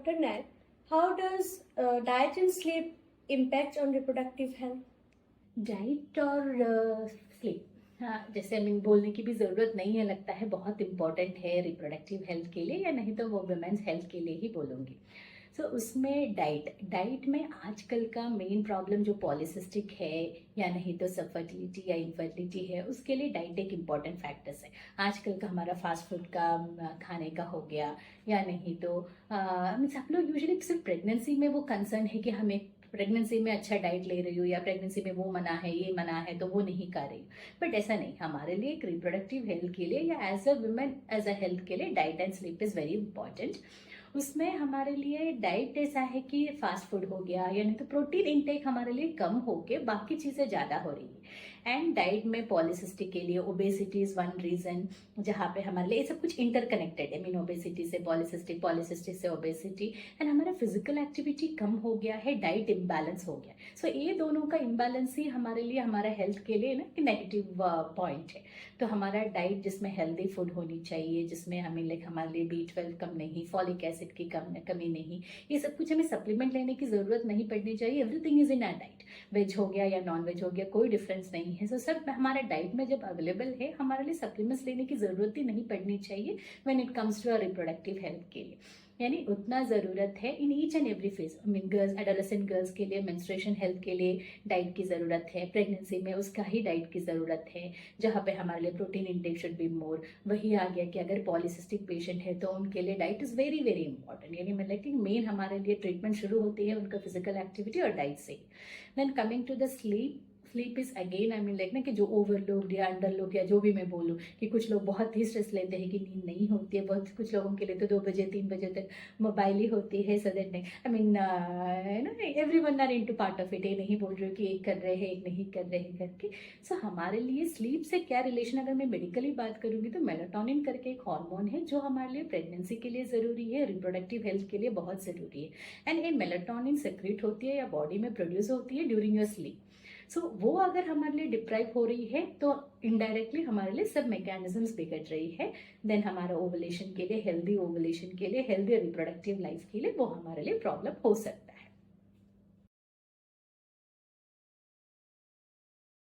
Dr. Nat, how does diet and sleep impact on reproductive health? Diet और sleep, हाँ, जैसे हमें बोलने की भी ज़रूरत नहीं है, लगता है बहुत इंपॉर्टेंट है रिप्रोडक्टिव हेल्थ के लिए, या नहीं तो वो वुमेन्स हेल्थ के लिए ही बोलूँगी। सो उसमें डाइट में आजकल का मेन प्रॉब्लम जो पॉलीसिस्टिक है, या नहीं तो सब फर्टिलिटी या इनफर्टिलिटी है, उसके लिए डाइट एक इम्पॉर्टेंट फैक्टर्स है। आजकल का हमारा फास्ट फूड का खाने का हो गया, या नहीं तो मीन्स आप लोग यूजुअली सिर्फ प्रेगनेंसी में वो कंसर्न है कि हमें प्रेगनेंसी में अच्छा डाइट ले रही हूँ, या प्रेगनेंसी में वो मना है ये मना है तो वो नहीं खा रही हूँ। बट ऐसा नहीं, हमारे लिए एक रिप्रोडक्टिव हेल्थ के लिए या as a women as a health के लिए diet and sleep is very important. उसमें हमारे लिए डाइट ऐसा है कि फास्ट फूड हो गया, या नहीं तो प्रोटीन इंटेक हमारे लिए कम होके बाकी चीज़ें ज़्यादा हो रही है। एंड डाइट में पॉलीसिस्टिक के लिए ओबेसिटी इज़ वन रीज़न, जहाँ पे हमारे लिए ये सब कुछ इंटरकनेक्टेड है। मीन ओबेसिटी से पॉलीसिस्टिक, पॉलीसिस्टिक से ओबेसिटी, एंड हमारा फिजिकल एक्टिविटी कम हो गया है, डाइट इम्बैलेंस हो गया। सो ये दोनों का इम्बैलेंस ही हमारे लिए, हमारा हेल्थ के लिए ना नेगेटिव पॉइंट है। तो हमारा डाइट जिसमें हेल्दी फूड होनी चाहिए, जिसमें हमें लाइक हमारे लिए B12 कम नहीं, फॉलिक एसिड की कमी नहीं, ये सब कुछ हमें सप्लीमेंट लेने की ज़रूरत नहीं पड़नी चाहिए। Everything is in our diet, veg हो गया या नॉन वेज हो गया, कोई डिफरेंस नहीं है। सो सब हमारे डाइट में जब अवेलेबल है, हमारे लिए सप्लीमेंट्स लेने की ज़रूरत ही नहीं पड़नी चाहिए when it comes to a reproductive health के लिए। यानी उतना ज़रूरत है in each and every phase. Mean girls, adolescent girls के लिए मेंस्ट्रुएशन हेल्थ के लिए डाइट की ज़रूरत है, प्रेगनेंसी में उसका ही डाइट की ज़रूरत है, जहाँ पे हमारे लिए protein intake should be more. वही आ गया कि अगर पॉलीसिस्टिक पेशेंट है तो उनके लिए diet is very very important. यानी मतलब कि मेन हमारे लिए ट्रीटमेंट शुरू होती है उनका फिजिकल एक्टिविटी और डाइट से ही। Then coming to the sleep, sleep is again I mean like ना कि जो ओवरलोड या अंडरलोड या जो भी मैं बोलूँ, कि कुछ लोग बहुत ही स्ट्रेस लेते हैं कि नींद नहीं होती है। बहुत कुछ लोगों के लिए तो 2 बजे 3 बजे तक मोबाइल ही होती है। So that I mean everyone are into part of it. ये नहीं बोल रही हूँ कि एक कर रहे हैं एक नहीं कर रहे हैं करके। सो हमारे लिए स्लीप से क्या रिलेशन, अगर मैं मेडिकली बात करूँगी तो मेलाटोनिन करके एक हार्मोन है जो हमारे लिए प्रेगनेंसी के लिए ज़रूरी है, रिप्रोडक्टिव हेल्थ के लिए बहुत ज़रूरी है। एंड ये मेलाटोनिन सेक्रेट होती है या बॉडी में प्रोड्यूस होती है ड्यूरिंग योर स्लीप। सो वो अगर हमारे लिए डिप्राइव हो रही है तो इनडायरेक्टली हमारे लिए सब मैकेनिज्म्स बिगड़ रही है। देन हमारा ओवुलेशन के लिए, हेल्दी ओवुलेशन के लिए, हेल्दी रिप्रोडक्टिव लाइफ के लिए वो हमारे लिए प्रॉब्लम हो सकता है।